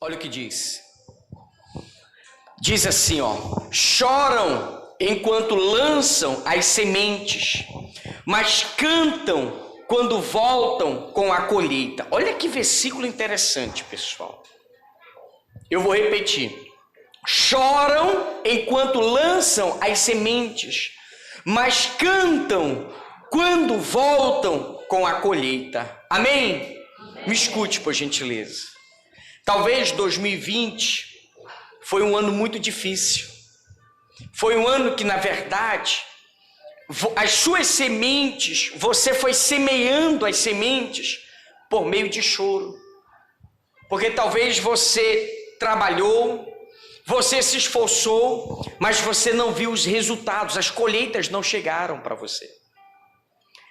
Olha o que diz. Diz assim, ó: choram enquanto lançam as sementes, mas cantam quando voltam com a colheita. Olha que versículo interessante, pessoal. Eu vou repetir. Choram enquanto lançam as sementes, mas cantam quando voltam com a colheita. Amém? Me escute, por gentileza. Talvez 2020 foi um ano muito difícil. Foi um ano que, na verdade, as suas sementes, você foi semeando as sementes por meio de choro. Porque talvez você trabalhou, você se esforçou, mas você não viu os resultados, as colheitas não chegaram para você.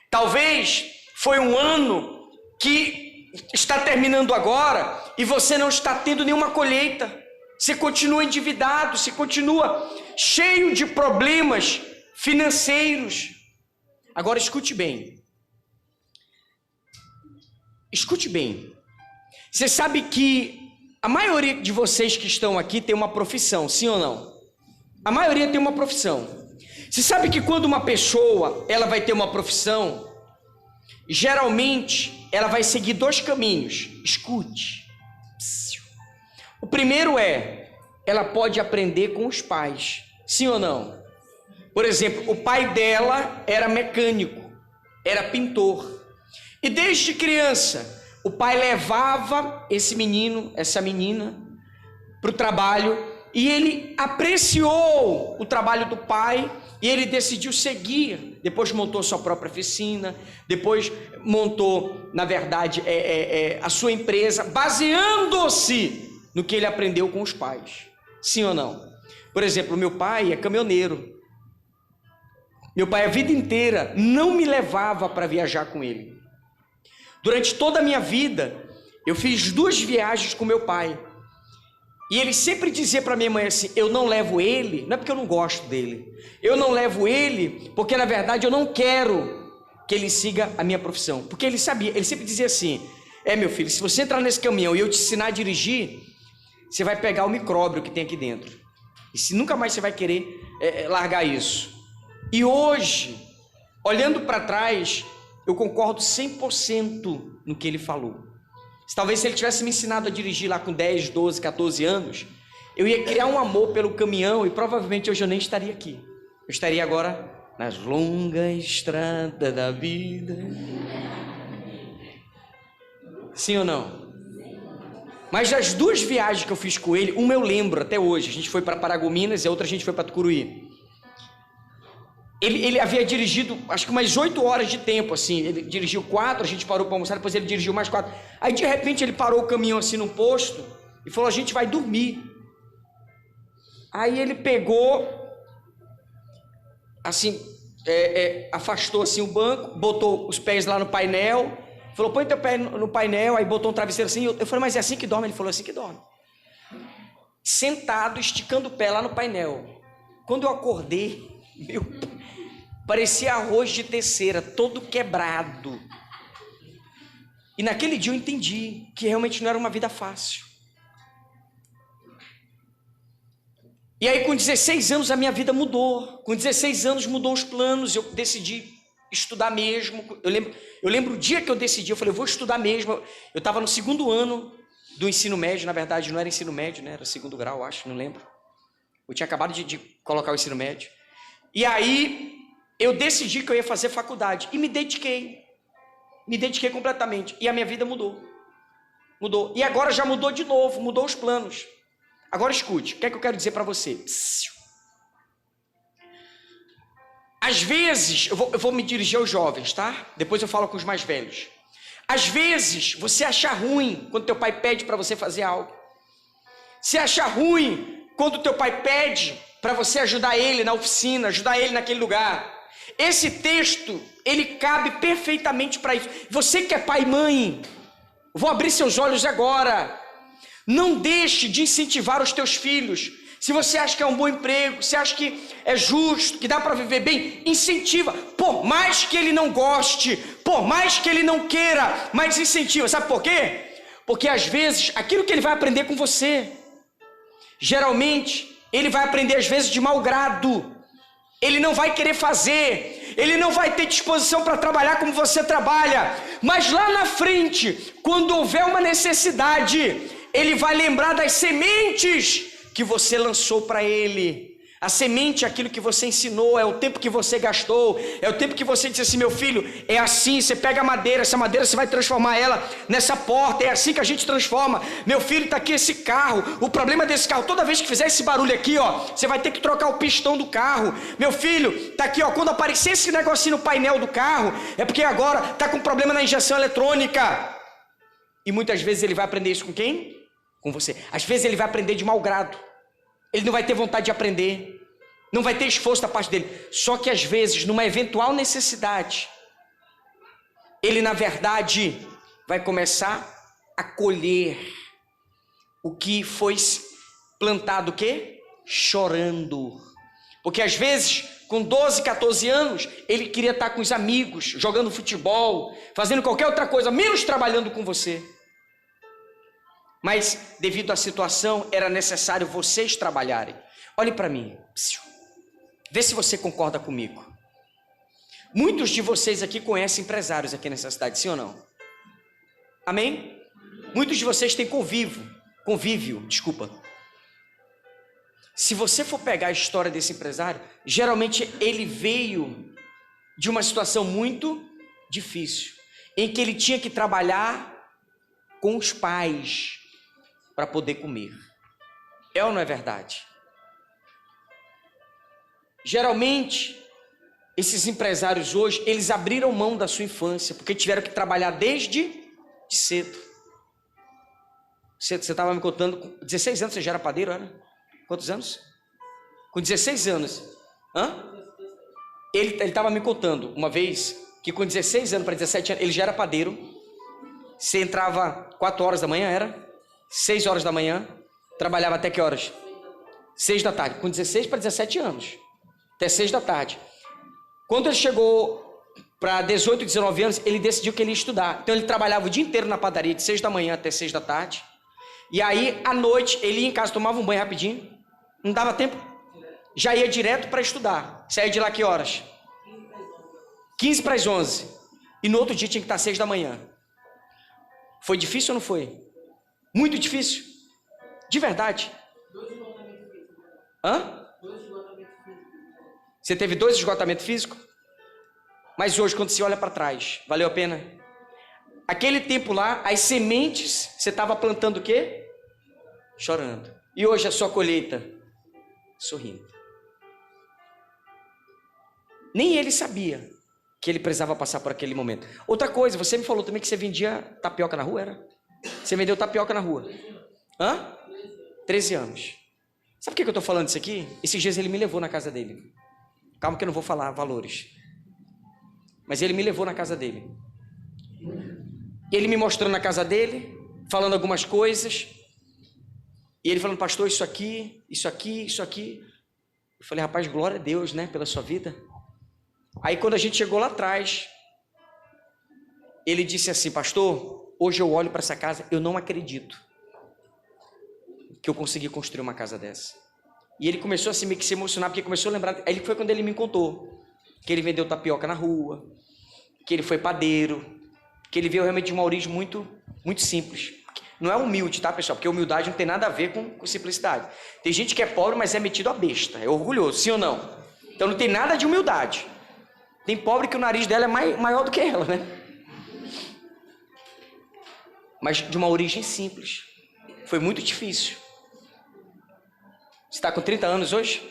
Talvez foi um ano que está terminando agora e você não está tendo nenhuma colheita. Você continua endividado, você continua cheio de problemas financeiros. Agora escute bem. Escute bem. Você sabe que a maioria de vocês que estão aqui tem uma profissão, sim ou não? A maioria tem uma profissão. Você sabe que quando uma pessoa ela vai ter uma profissão, geralmente ela vai seguir dois caminhos. Escute. O primeiro é, ela pode aprender com os pais, sim ou não? Por exemplo, o pai dela era mecânico, era pintor. E desde criança, o pai levava esse menino, essa menina, para o trabalho, e ele apreciou o trabalho do pai, e ele decidiu seguir. Depois montou sua própria oficina, depois montou, na verdade, a sua empresa, baseando-se no que ele aprendeu com os pais. Sim ou não? Por exemplo, meu pai é caminhoneiro. Meu pai a vida inteira não me levava para viajar com ele. Durante toda a minha vida, eu fiz 2 viagens com meu pai. E ele sempre dizia para minha mãe assim: eu não levo ele, não é porque eu não gosto dele. Eu não levo ele porque, na verdade, eu não quero que ele siga a minha profissão. Porque ele sabia, ele sempre dizia assim: meu filho, se você entrar nesse caminhão e eu te ensinar a dirigir, você vai pegar o micróbio que tem aqui dentro. E se nunca mais você vai querer largar isso. E hoje, olhando para trás, eu concordo 100% no que ele falou. Talvez se ele tivesse me ensinado a dirigir lá com 10, 12, 14 anos, eu ia criar um amor pelo caminhão e provavelmente hoje eu nem estaria aqui. Eu estaria agora nas longas estradas da vida. Sim ou não? Mas das 2 viagens que eu fiz com ele, uma eu lembro até hoje. A gente foi para Paragominas e a outra a gente foi para Tucuruí. Ele havia dirigido, acho que umas 8 horas de tempo, assim. Ele dirigiu 4, a gente parou para almoçar, depois ele dirigiu mais 4. Aí, de repente, ele parou o caminhão assim num posto e falou: a gente vai dormir. Aí ele pegou, assim, afastou assim o banco, botou os pés lá no painel, falou: põe teu pé no painel, aí botou um travesseiro assim. Eu falei: mas é assim que dorme? Ele falou: assim que dorme. Sentado, esticando o pé lá no painel. Quando eu acordei, parecia arroz de terceira, todo quebrado. E naquele dia eu entendi que realmente não era uma vida fácil. E aí com 16 anos a minha vida mudou. Com 16 anos mudou os planos, eu decidi estudar mesmo. Eu lembro o dia que eu decidi, eu falei: eu vou estudar mesmo. Eu estava no 2º ano do ensino médio, na verdade não era ensino médio, né? Era 2º grau, acho, não lembro. Eu tinha acabado de colocar o ensino médio. E aí eu decidi que eu ia fazer faculdade e me dediquei completamente, e a minha vida mudou, e agora já mudou de novo, mudou os planos. Agora escute, o que é que eu quero dizer para você? Às vezes, eu vou me dirigir aos jovens, tá? Depois eu falo com os mais velhos. Às vezes, você acha ruim quando teu pai pede para você fazer algo. Você acha ruim quando teu pai pede para você ajudar ele na oficina, ajudar ele naquele lugar. Esse texto, ele cabe perfeitamente para isso. Você que é pai e mãe, vou abrir seus olhos agora. Não deixe de incentivar os teus filhos. Se você acha que é um bom emprego, se acha que é justo, que dá para viver bem, incentiva. Por mais que ele não goste, por mais que ele não queira, mas incentiva. Sabe por quê? Porque às vezes, aquilo que ele vai aprender com você, geralmente, ele vai aprender às vezes de mau grado. Ele não vai querer fazer, ele não vai ter disposição para trabalhar como você trabalha. Mas lá na frente, quando houver uma necessidade, ele vai lembrar das sementes que você lançou para ele. A semente é aquilo que você ensinou, é o tempo que você gastou, é o tempo que você disse assim: meu filho, é assim, você pega a madeira, essa madeira você vai transformar ela nessa porta, é assim que a gente transforma. Meu filho, está aqui esse carro, o problema desse carro, toda vez que fizer esse barulho aqui, ó, você vai ter que trocar o pistão do carro. Meu filho, está aqui, ó, quando aparecer esse negocinho no painel do carro, é porque agora está com problema na injeção eletrônica. E muitas vezes ele vai aprender isso com quem? Com você. Às vezes ele vai aprender de mau grado. Ele não vai ter vontade de aprender, não vai ter esforço da parte dele. Só que às vezes, numa eventual necessidade, ele na verdade vai começar a colher o que foi plantado, o quê? Chorando. Porque às vezes, com 12, 14 anos, ele queria estar com os amigos, jogando futebol, fazendo qualquer outra coisa, menos trabalhando com você. Mas, devido à situação, era necessário vocês trabalharem. Olhe para mim. Vê se você concorda comigo. Muitos de vocês aqui conhecem empresários aqui nessa cidade, sim ou não? Amém? Muitos de vocês têm convívio. Se você for pegar a história desse empresário, geralmente ele veio de uma situação muito difícil, em que ele tinha que trabalhar com os pais para poder comer. É ou não é verdade? Geralmente, esses empresários hoje, eles abriram mão da sua infância, porque tiveram que trabalhar desde cedo. Você estava me contando, com 16 anos você já era padeiro, era? Quantos anos? Com 16 anos. Ele estava me contando uma vez, que com 16 anos para 17 anos, ele já era padeiro. Você entrava 4 horas da manhã, era? 6 horas da manhã, trabalhava até que horas? 6 da tarde, com 16 para 17 anos, até 6 da tarde. Quando ele chegou para 18, 19 anos, ele decidiu que ele ia estudar. Então ele trabalhava o dia inteiro na padaria, de 6 da manhã até 6 da tarde. E aí, à noite, ele ia em casa, tomava um banho rapidinho, não dava tempo, já ia direto para estudar. Saía de lá que horas? 15 para as 11. E no outro dia tinha que estar 6 da manhã. Foi difícil ou não foi? Muito difícil. De verdade. Você teve 2 esgotamentos físicos? Mas hoje, quando você olha para trás, valeu a pena? Aquele tempo lá, as sementes, você estava plantando o quê? Chorando. E hoje a sua colheita? Sorrindo. Nem ele sabia que ele precisava passar por aquele momento. Outra coisa, você me falou também que você vendia tapioca na rua, era? Você vendeu tapioca na rua? 13 anos. Sabe por que eu estou falando isso aqui? Esses dias ele me levou na casa dele. Calma que eu não vou falar valores. Mas ele me levou na casa dele. Ele me mostrando na casa dele, falando algumas coisas. E ele falando: pastor, isso aqui. Eu falei: rapaz, glória a Deus, né, pela sua vida. Aí quando a gente chegou lá atrás, ele disse assim: pastor, hoje eu olho para essa casa, eu não acredito que eu consegui construir uma casa dessa. E ele começou assim, meio que se emocionar, porque começou a lembrar. Aí foi quando ele me contou que ele vendeu tapioca na rua, que ele foi padeiro, que ele veio realmente de uma origem muito, muito simples. Não é humilde, tá, pessoal? Porque humildade não tem nada a ver com simplicidade. Tem gente que é pobre, mas é metido a besta, é orgulhoso, sim ou não? Então não tem nada de humildade. Tem pobre que o nariz dela é maior do que ela, né? Mas de uma origem simples. Foi muito difícil. Você está com 30 anos hoje?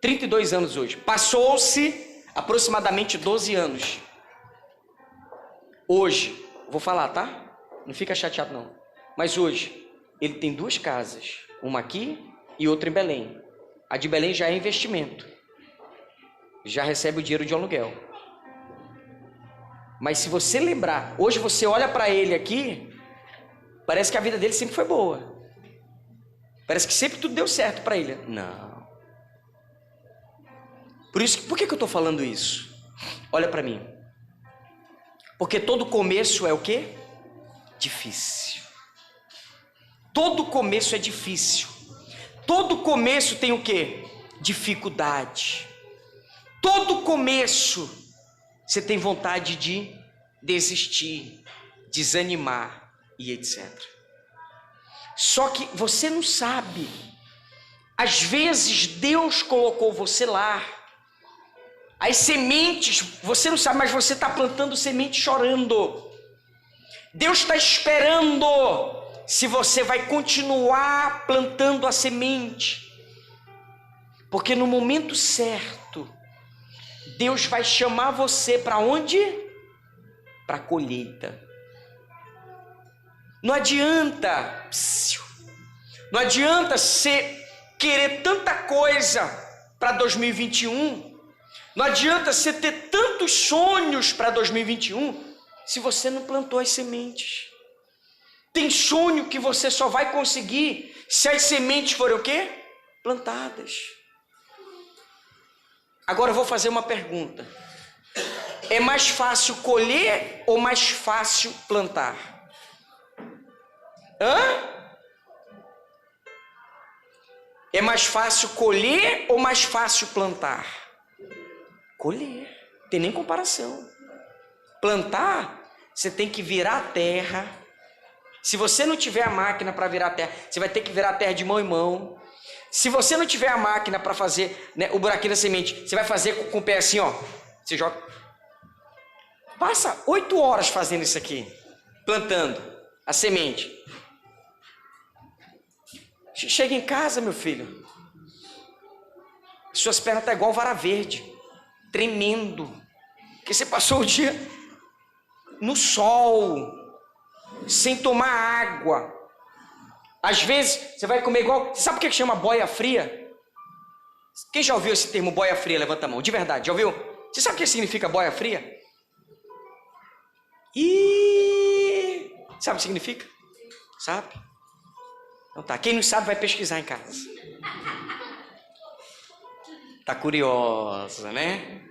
32 anos hoje. Passou-se aproximadamente 12 anos. Hoje, vou falar, tá? Não fica chateado não. Mas hoje, ele tem 2 casas. Uma aqui e outra em Belém. A de Belém já é investimento. Já recebe o dinheiro de aluguel. Mas se você lembrar, hoje você olha para ele aqui, parece que a vida dele sempre foi boa. Parece que sempre tudo deu certo para ele. Não. Por que eu estou falando isso? Olha para mim. Porque todo começo é o quê? difícil. Todo começo é difícil. Todo começo tem o quê? Dificuldade. Todo começo você tem vontade de desistir, desanimar e etc. Só que você não sabe. Às vezes Deus colocou você lá. As sementes, você não sabe, mas você está plantando semente chorando. Deus está esperando se você vai continuar plantando a semente. Porque no momento certo, Deus vai chamar você para onde? Para a colheita. Não adianta você querer tanta coisa para 2021. Não adianta você ter tantos sonhos para 2021 se você não plantou as sementes. Tem sonho que você só vai conseguir se as sementes forem o quê? Plantadas. Agora eu vou fazer uma pergunta. É mais fácil colher ou mais fácil plantar? É mais fácil colher ou mais fácil plantar? Colher. Não tem nem comparação. Plantar, você tem que virar a terra. Se você não tiver a máquina para virar a terra, você vai ter que virar a terra de mão em mão. Se você não tiver a máquina para fazer, né, o buraquinho da semente, você vai fazer com o pé assim, ó. Você joga. Passa 8 horas fazendo isso aqui, plantando a semente. Chega em casa, meu filho, suas pernas estão igual vara verde, tremendo, porque você passou o dia no sol, sem tomar água. Às vezes você vai comer igual. Você sabe o que chama boia fria? Quem já ouviu esse termo boia fria? Levanta a mão, de verdade, já ouviu? Você sabe o que significa boia fria? Sabe o que significa? Sabe? Então tá, quem não sabe vai pesquisar em casa. Tá curiosa, né?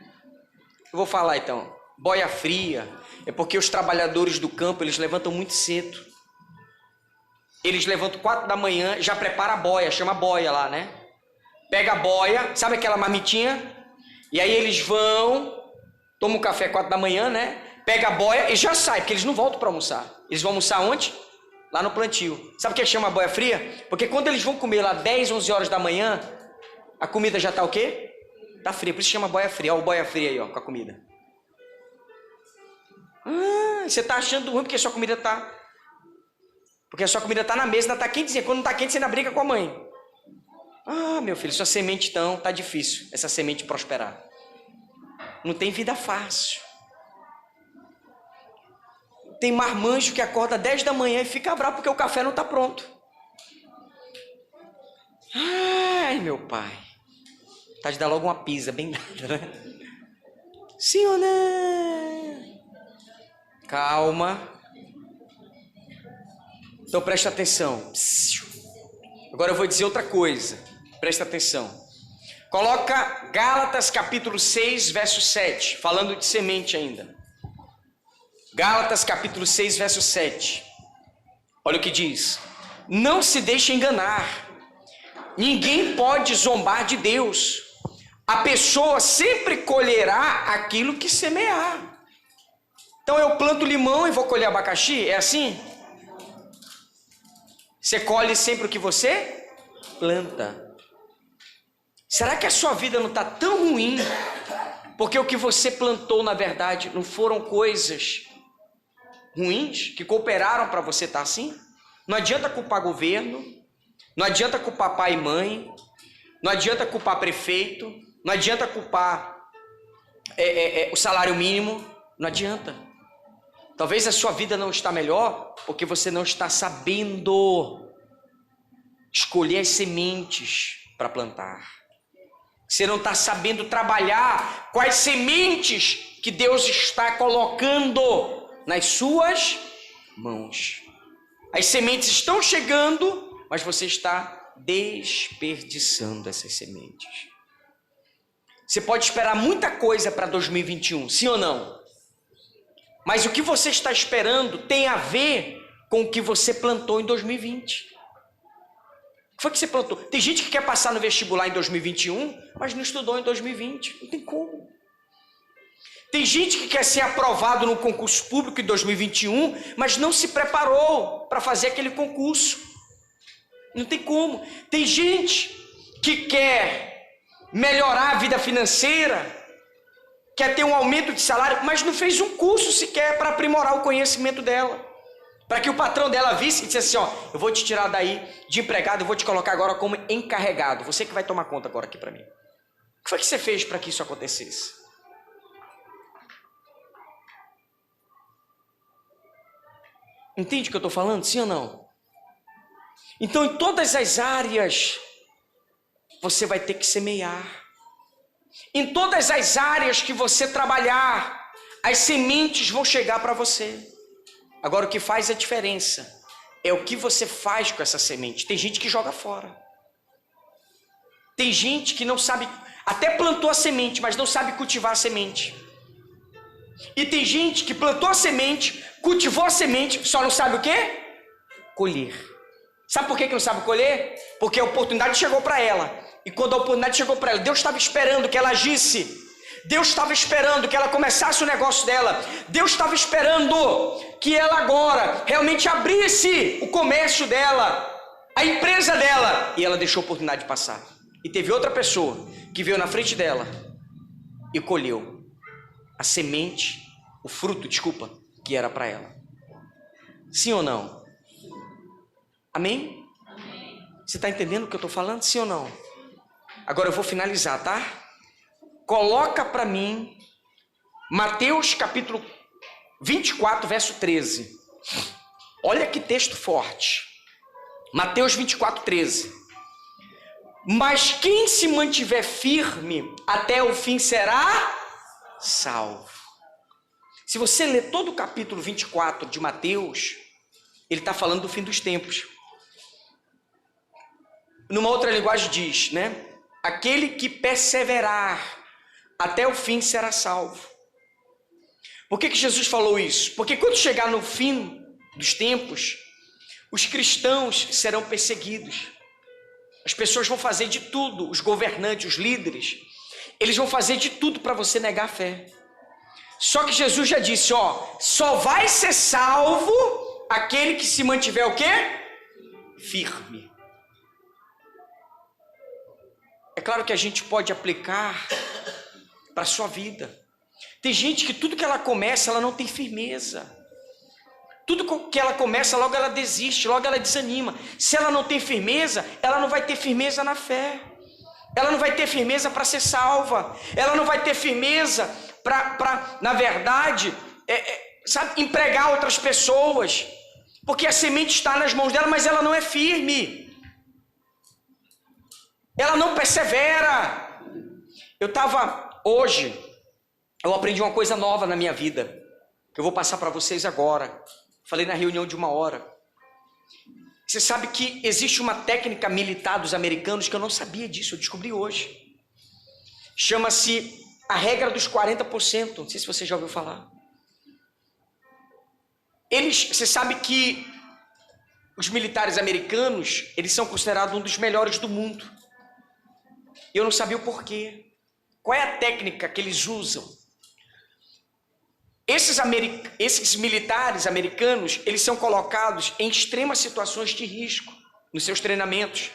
Eu vou falar então. Boia fria é porque os trabalhadores do campo, eles levantam muito cedo. Eles levantam 4 da manhã, já prepara a boia, chama boia lá, né? Pega a boia, sabe aquela marmitinha? E aí eles vão, tomam um café 4 da manhã, né? Pega a boia e já sai, porque eles não voltam para almoçar. Eles vão almoçar onde? Lá no plantio. Sabe o que chama boia fria? Porque quando eles vão comer lá 10, 11 horas da manhã, a comida já tá o quê? Tá fria, por isso chama boia fria. Olha o boia fria aí, ó, com a comida. Você tá achando ruim porque a sua comida tá... Porque a sua comida tá na mesa, ainda tá quentezinha. Quando não tá quente, você ainda briga com a mãe. Meu filho, sua semente então tá difícil, essa semente prosperar. Não tem vida fácil. Tem marmanjo que acorda 10 da manhã e fica bravo porque o café não tá pronto. Ai, meu pai. Tá de dar logo uma pisa bem dada, né? Sim ou não? Calma. Então presta atenção. Agora eu vou dizer outra coisa. Presta atenção. Coloca Gálatas capítulo 6, verso 7. Falando de semente ainda. Gálatas capítulo 6, verso 7. Olha o que diz. Não se deixe enganar. Ninguém pode zombar de Deus. A pessoa sempre colherá aquilo que semear. Então eu planto limão e vou colher abacaxi? É assim? Você colhe sempre o que você planta. Será que a sua vida não está tão ruim? Porque o que você plantou, na verdade, não foram coisas ruins que cooperaram para você estar assim? Não adianta culpar governo, não adianta culpar pai e mãe, não adianta culpar prefeito, não adianta culpar o salário mínimo, não adianta. Talvez a sua vida não está melhor porque você não está sabendo escolher as sementes para plantar. Você não está sabendo trabalhar com as sementes que Deus está colocando nas suas mãos. As sementes estão chegando, mas você está desperdiçando essas sementes. Você pode esperar muita coisa para 2021, sim ou não? Mas o que você está esperando tem a ver com o que você plantou em 2020. O que foi que você plantou? Tem gente que quer passar no vestibular em 2021, mas não estudou em 2020. Não tem como. Tem gente que quer ser aprovado no concurso público em 2021, mas não se preparou para fazer aquele concurso. Não tem como. Tem gente que quer melhorar a vida financeira, quer ter um aumento de salário, mas não fez um curso sequer para aprimorar o conhecimento dela. Para que o patrão dela visse e dissesse assim, ó, eu vou te tirar daí de empregado, eu vou te colocar agora como encarregado. Você que vai tomar conta agora aqui para mim. O que foi que você fez para que isso acontecesse? Entende o que eu estou falando? Sim ou não? Então, em todas as áreas, você vai ter que semear. Em todas as áreas que você trabalhar, as sementes vão chegar para você. Agora, o que faz a diferença é o que você faz com essa semente. Tem gente que joga fora. Tem gente que não sabe, até plantou a semente, mas não sabe cultivar a semente. E tem gente que plantou a semente, cultivou a semente, só não sabe o quê? Colher. Sabe por que não sabe colher? Porque a oportunidade chegou para ela. E quando a oportunidade chegou para ela, Deus estava esperando que ela agisse. Deus estava esperando que ela começasse o negócio dela. Deus estava esperando que ela agora realmente abrisse o comércio dela, a empresa dela. E ela deixou a oportunidade passar. E teve outra pessoa que veio na frente dela e colheu a semente, o fruto, desculpa, que era para ela. Sim ou não? Amém? Amém. Você está entendendo o que eu estou falando? Sim ou não? Agora eu vou finalizar, tá? Coloca para mim Mateus capítulo 24, verso 13. Olha que texto forte. Mateus 24, 13. Mas quem se mantiver firme até o fim será salvo. Se você ler todo o capítulo 24 de Mateus, ele está falando do fim dos tempos. Numa outra linguagem diz, né? Aquele que perseverar até o fim será salvo. Por que Jesus falou isso? Porque quando chegar no fim dos tempos, os cristãos serão perseguidos. As pessoas vão fazer de tudo, os governantes, os líderes, eles vão fazer de tudo para você negar a fé. Só que Jesus já disse, ó, só vai ser salvo aquele que se mantiver o quê? Firme. É claro que a gente pode aplicar para a sua vida. Tem gente que tudo que ela começa, ela não tem firmeza. Tudo que ela começa, logo ela desiste, logo ela desanima. Se ela não tem firmeza, ela não vai ter firmeza na fé. Ela não vai ter firmeza para ser salva. Ela não vai ter firmeza para na verdade, sabe, empregar outras pessoas. Porque a semente está nas mãos dela, mas ela não é firme. Ela não persevera. Eu aprendi uma coisa nova na minha vida, que eu vou passar para vocês agora. Falei na reunião de 1 hora. Você sabe que existe uma técnica militar dos americanos que eu não sabia disso, eu descobri hoje. Chama-se a regra dos 40%. Não sei se você já ouviu falar. Você sabe que os militares americanos, eles são considerados um dos melhores do mundo. Eu não sabia o porquê. Qual é a técnica que eles usam? Esses militares americanos, eles são colocados em extremas situações de risco nos seus treinamentos.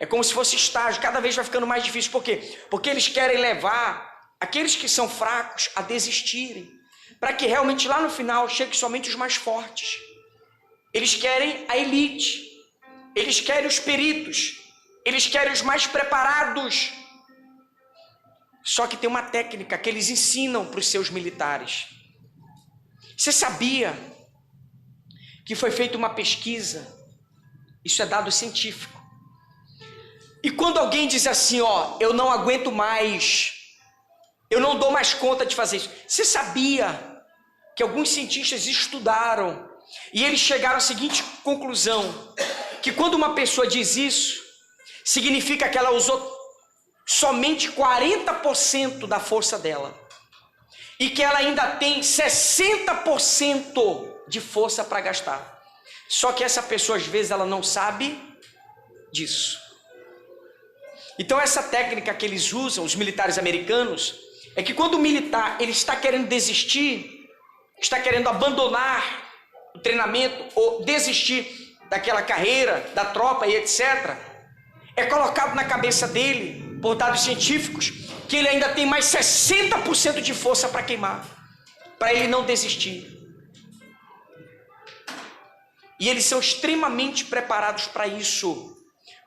É como se fosse estágio, cada vez vai ficando mais difícil. Por quê? Porque eles querem levar aqueles que são fracos a desistirem, para que realmente lá no final chegue somente os mais fortes. Eles querem a elite, eles querem os peritos, eles querem os mais preparados. Só que tem uma técnica que eles ensinam para os seus militares. Você sabia que foi feita uma pesquisa? Isso é dado científico. E quando alguém diz assim, ó, eu não aguento mais, eu não dou mais conta de fazer isso. Você sabia que alguns cientistas estudaram e eles chegaram à seguinte conclusão, que quando uma pessoa diz isso, significa que ela usou somente 40% da força dela. E que ela ainda tem 60% de força para gastar. Só que essa pessoa, às vezes, ela não sabe disso. Então, essa técnica que eles usam, os militares americanos, é que quando o militar ele está querendo desistir, está querendo abandonar o treinamento ou desistir daquela carreira, da tropa e etc., é colocado na cabeça dele, por dados científicos, que ele ainda tem mais 60% de força para queimar, para ele não desistir. E eles são extremamente preparados para isso.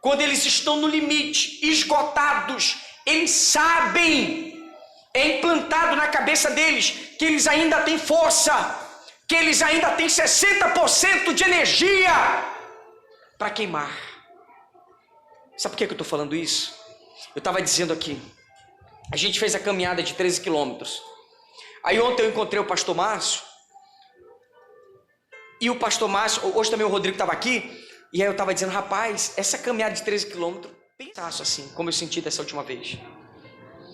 Quando eles estão no limite, esgotados, eles sabem, é implantado na cabeça deles que eles ainda têm força, que eles ainda têm 60% de energia para queimar. Sabe por que eu estou falando isso? Eu estava dizendo aqui, a gente fez a caminhada de 13 quilômetros. Aí ontem eu encontrei o pastor Márcio, e o pastor Márcio, hoje também o Rodrigo estava aqui, e aí eu estava dizendo, rapaz, essa caminhada de 13 quilômetros, pensaço assim, como eu senti dessa última vez.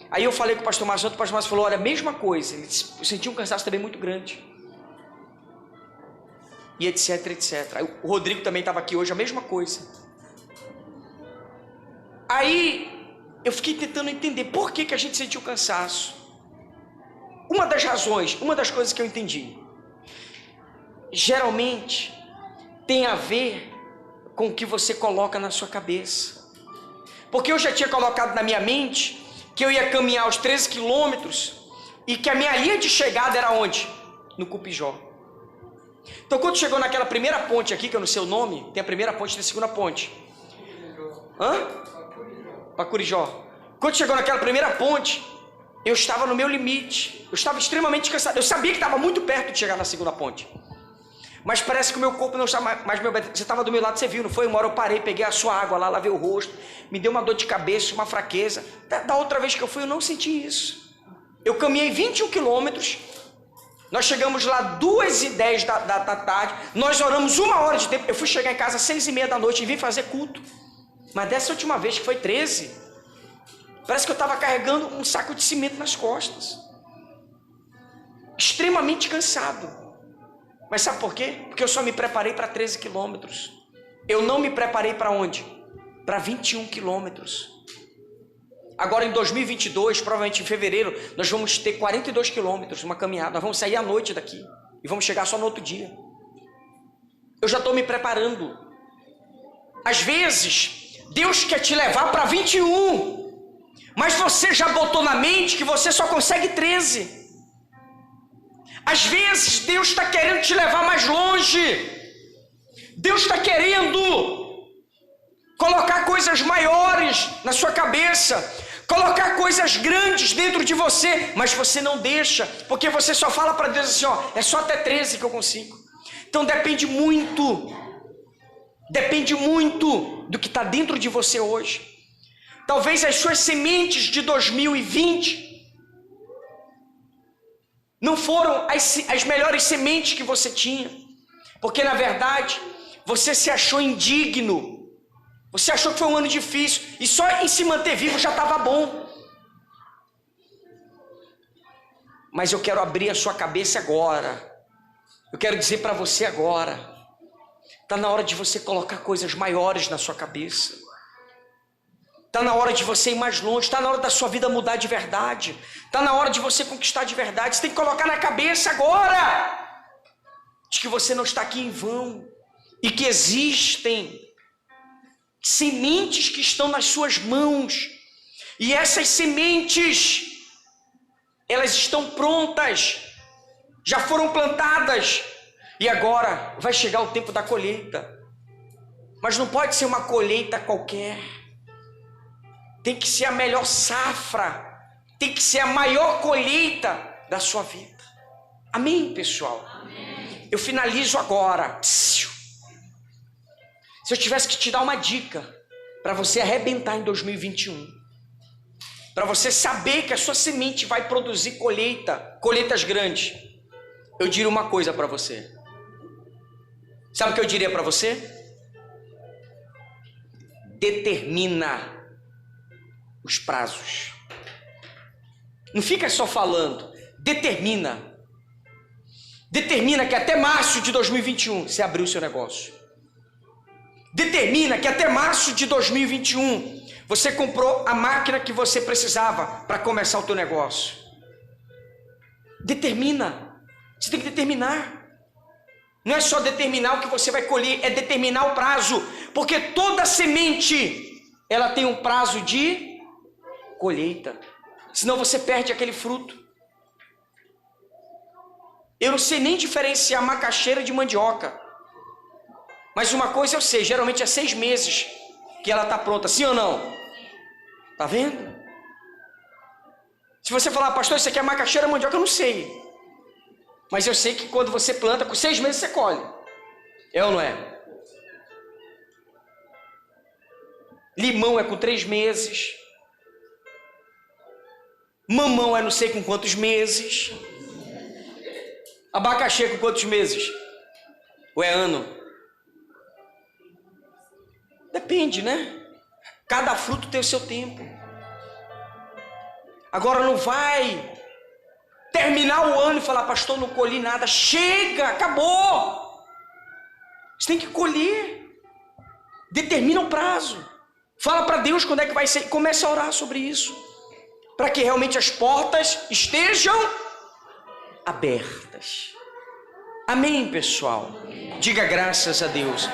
Aí eu falei com o pastor Márcio, o pastor Márcio falou, olha, a mesma coisa, eu senti um cansaço também muito grande. E etc, etc. Aí o Rodrigo também estava aqui hoje, a mesma coisa. Aí eu fiquei tentando entender por que a gente sentiu cansaço. Uma das razões, uma das coisas que eu entendi, geralmente tem a ver com o que você coloca na sua cabeça. Porque eu já tinha colocado na minha mente que eu ia caminhar os 13 quilômetros e que a minha linha de chegada era onde? No Cupijó. Então quando chegou naquela primeira ponte aqui, que eu não sei o nome, tem a primeira ponte e a segunda ponte. Pacurijó. Quando chegou naquela primeira ponte, eu estava no meu limite, eu estava extremamente cansado, eu sabia que estava muito perto de chegar na segunda ponte, mas parece que o meu corpo não estava mais meu. Você estava do meu lado, você viu, não foi? Uma hora eu parei, peguei a sua água lá, lavei o rosto, me deu uma dor de cabeça, uma fraqueza. Da outra vez que eu fui, eu não senti isso. Eu caminhei 21 quilômetros, nós chegamos lá 2h10 da tarde, nós oramos 1 hora de tempo, eu fui chegar em casa às 6h30 da noite e vim fazer culto. Mas dessa última vez, que foi 13, parece que eu estava carregando um saco de cimento nas costas, extremamente cansado. Mas sabe por quê? Porque eu só me preparei para 13 quilômetros. Eu não me preparei para onde? Para 21 quilômetros. Agora em 2022, provavelmente em fevereiro, nós vamos ter 42 quilômetros, uma caminhada. Nós vamos sair à noite daqui e vamos chegar só no outro dia. Eu já estou me preparando. Às vezes, Deus quer te levar para 21, mas você já botou na mente que você só consegue 13. Às vezes Deus está querendo te levar mais longe. Deus está querendo colocar coisas maiores na sua cabeça, colocar coisas grandes dentro de você, mas você não deixa, porque você só fala para Deus assim, ó, é só até 13 que eu consigo. Então depende muito do que está dentro de você hoje. Talvez as suas sementes de 2020 não foram as melhores sementes que você tinha, porque na verdade você se achou indigno, você achou que foi um ano difícil, e só em se manter vivo já estava bom. Mas eu quero abrir a sua cabeça agora, eu quero dizer para você agora, está na hora de você colocar coisas maiores na sua cabeça. Está na hora de você ir mais longe, está na hora da sua vida mudar de verdade, está na hora de você conquistar de verdade. Você tem que colocar na cabeça agora de que você não está aqui em vão e que existem sementes que estão nas suas mãos, e essas sementes, elas estão prontas, já foram plantadas, e agora vai chegar o tempo da colheita. Mas não pode ser uma colheita qualquer, tem que ser a melhor safra, tem que ser a maior colheita da sua vida. Amém, pessoal? Amém. Eu finalizo agora. Se eu tivesse que te dar uma dica para você arrebentar em 2021, para você saber que a sua semente vai produzir colheitas grandes, eu diria uma coisa para você. Sabe o que eu diria para você? Determina os prazos. Não fica só falando, determina que até março de 2021 você abriu o seu negócio. Determina que até março de 2021 você comprou a máquina que você precisava para começar o teu negócio. Determina. Você tem que determinar. Não é só determinar o que você vai colher, é determinar o prazo. Porque toda semente, ela tem um prazo de colheita. Senão você perde aquele fruto. Eu não sei nem diferenciar macaxeira de mandioca. Mas uma coisa eu sei, geralmente é 6 meses que ela está pronta, sim ou não? Tá vendo? Se você falar, pastor, isso aqui é macaxeira ou mandioca, eu não sei. Mas eu sei que quando você planta, com 6 meses você colhe. É ou não é? Limão é com 3 meses. Mamão é não sei com quantos meses. Abacaxi é com quantos meses? Ou é ano? Depende, né? Cada fruto tem o seu tempo. Agora não vai terminar o ano e falar, pastor, não colhi nada. Chega, acabou. Você tem que colher. Determina o prazo. Fala para Deus quando é que vai ser. Comece a orar sobre isso. Para que realmente as portas estejam abertas. Amém, pessoal? Diga graças a Deus.